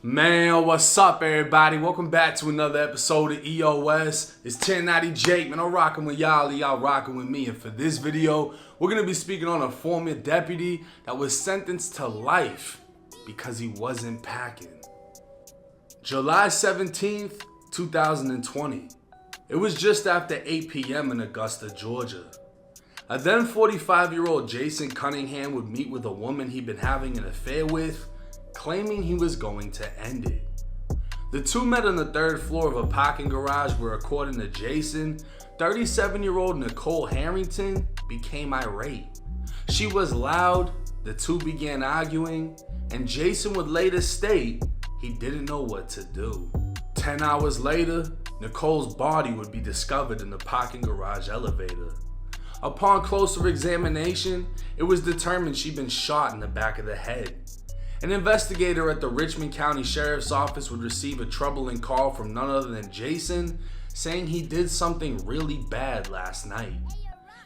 Man, what's up, everybody? Welcome back to another episode of EOS. It's 1090 Jake, man. I'm rocking with y'all rocking with me. And for this video, we're going to be speaking on a former deputy that was sentenced to life because he wasn't packing. July 17th, 2020. It was just after 8 p.m. in Augusta, Georgia. A then 45-year-old Jason Cunningham would meet with a woman he'd been having an affair with, claiming he was going to end it. The two met on the third floor of a parking garage where, according to Jason, 37-year-old Nicole Harrington became irate. She was loud, the two began arguing, and Jason would later state he didn't know what to do. 10 hours later, Nicole's body would be discovered in the parking garage elevator. Upon closer examination, it was determined she'd been shot in the back of the head. An investigator at the Richmond County Sheriff's Office would receive a troubling call from none other than Jason, saying he did something really bad last night.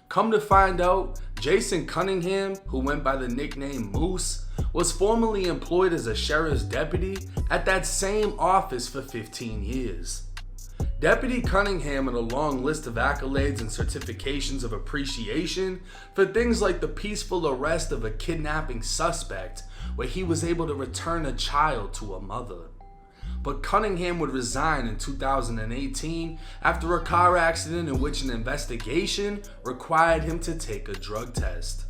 Come to find out, Jason Cunningham, who went by the nickname Moose, was formerly employed as a sheriff's deputy at that same office for 15 years. Deputy Cunningham had a long list of accolades and certifications of appreciation for things like the peaceful arrest of a kidnapping suspect, where he was able to return a child to a mother. But Cunningham would resign in 2018 after a car accident in which an investigation required him to take a drug test.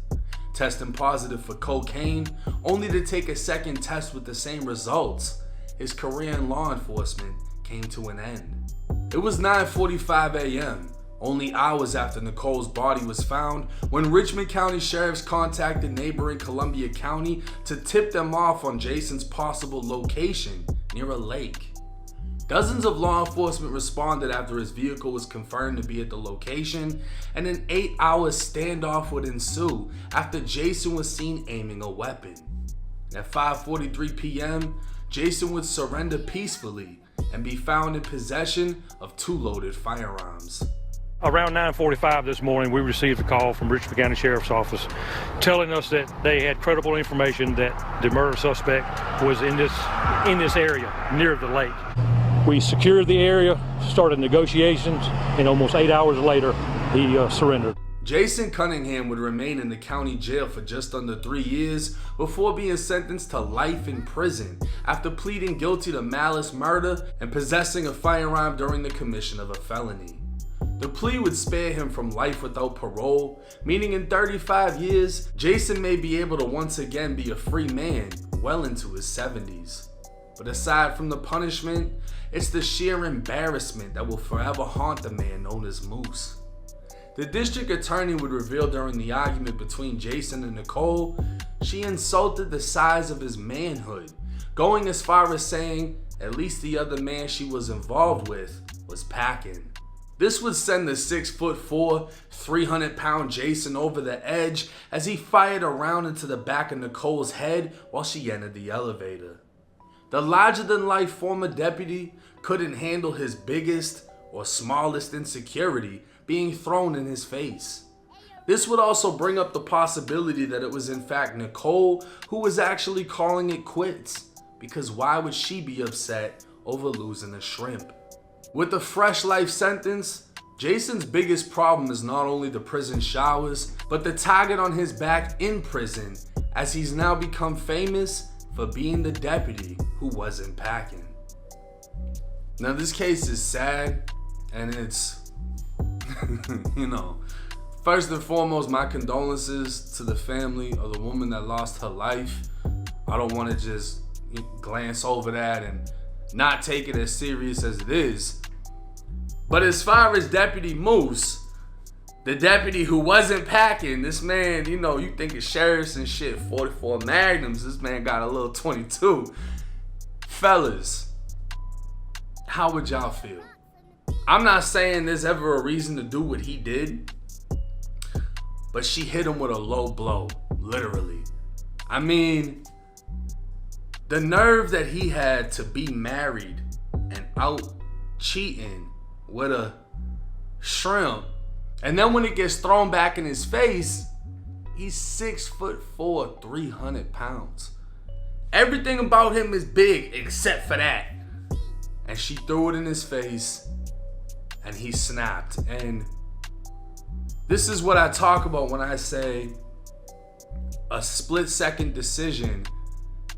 Testing positive for cocaine, only to take a second test with the same results, his career in law enforcement came to an end. It was 9:45 a.m., only hours after Nicole's body was found, when Richmond County sheriffs contacted neighboring Columbia County to tip them off on Jason's possible location near a lake. Dozens of law enforcement responded after his vehicle was confirmed to be at the location, and an 8-hour standoff would ensue after Jason was seen aiming a weapon. At 5:43 p.m., Jason would surrender peacefully and be found in possession of 2 loaded firearms. Around 9:45 this morning, we received a call from Richmond County Sheriff's Office telling us that they had credible information that the murder suspect was in this area near the lake. We secured the area, started negotiations, and almost 8 hours later, he surrendered. Jason Cunningham would remain in the county jail for just under 3 years before being sentenced to life in prison after pleading guilty to malice murder and possessing a firearm during the commission of a felony. The plea would spare him from life without parole, meaning in 35 years, Jason may be able to once again be a free man well into his 70s. But aside from the punishment, it's the sheer embarrassment that will forever haunt the man known as Moose. The district attorney would reveal during the argument between Jason and Nicole, she insulted the size of his manhood, going as far as saying at least the other man she was involved with was packing. This would send the 6'4", 300-pound Jason over the edge as he fired a round into the back of Nicole's head while she entered the elevator. The larger-than-life former deputy couldn't handle his biggest or smallest insecurity being thrown in his face. This would also bring up the possibility that it was in fact Nicole who was actually calling it quits, because why would she be upset over losing a shrimp? With a fresh life sentence, Jason's biggest problem is not only the prison showers, but the target on his back in prison, as he's now become famous for being the deputy who wasn't packing. Now this case is sad, and it's, first and foremost, my condolences to the family of the woman that lost her life. I don't want to just glance over that and not take it as serious as it is. But as far as Deputy Moose, the deputy who wasn't packing, this man, you think of sheriffs and shit, 44 Magnums, this man got a little 22. Fellas, how would y'all feel? I'm not saying there's ever a reason to do what he did, but she hit him with a low blow, literally. I mean, the nerve that he had to be married and out cheating with a shrimp, and then when it gets thrown back in his face, he's 6'4", 300 pounds. Everything about him is big except for that. And she threw it in his face and he snapped. And this is what I talk about when I say a split-second decision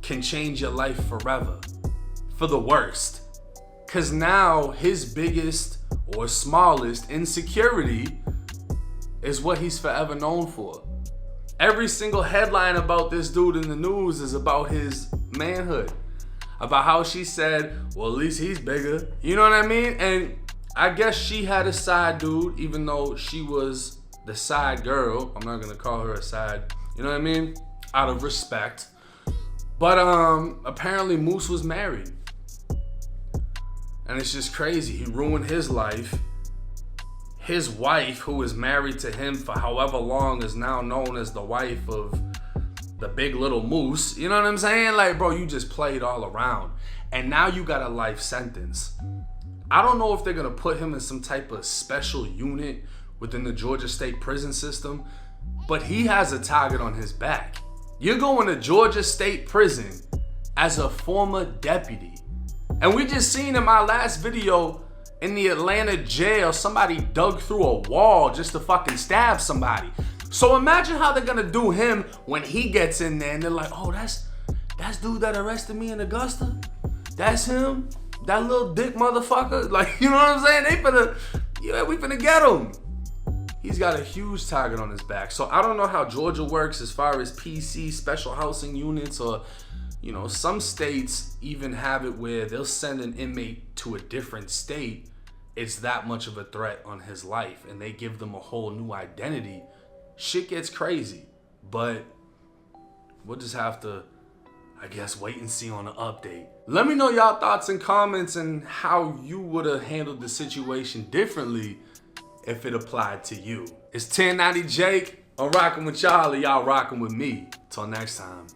can change your life forever, for the worst. Because now his biggest or smallest insecurity is what he's forever known for. Every single headline about this dude in the news is about his manhood. About how she said, well, at least he's bigger. You know what I mean? And I guess she had a side dude, even though she was the side girl. I'm not gonna call her a side, you know what I mean? Out of respect. But apparently Moose was married. And it's just crazy. He ruined his life. His wife, who was married to him for however long, is now known as the wife of the big little Moose. You know what I'm saying? Like, bro, you just played all around. And now you got a life sentence. I don't know if they're gonna put him in some type of special unit within the Georgia State prison system, but he has a target on his back. You're going to Georgia State prison as a former deputy. And we just seen in my last video in the Atlanta jail, somebody dug through a wall just to fucking stab somebody. So imagine how they're gonna do him when he gets in there and they're like, oh, that's dude that arrested me in Augusta? That's him? That little dick motherfucker? Like, you know what I'm saying? We finna get him. He's got a huge target on his back. So I don't know how Georgia works as far as PC, special housing units, or, you know, some states even have it where they'll send an inmate to a different state. It's that much of a threat on his life, and they give them a whole new identity. Shit gets crazy, but we'll just have to, I guess, wait and see on the update. Let me know y'all thoughts and comments and how you would have handled the situation differently if it applied to you. It's 1090 Jake. I'm rocking with y'all, and y'all rocking with me. Till next time.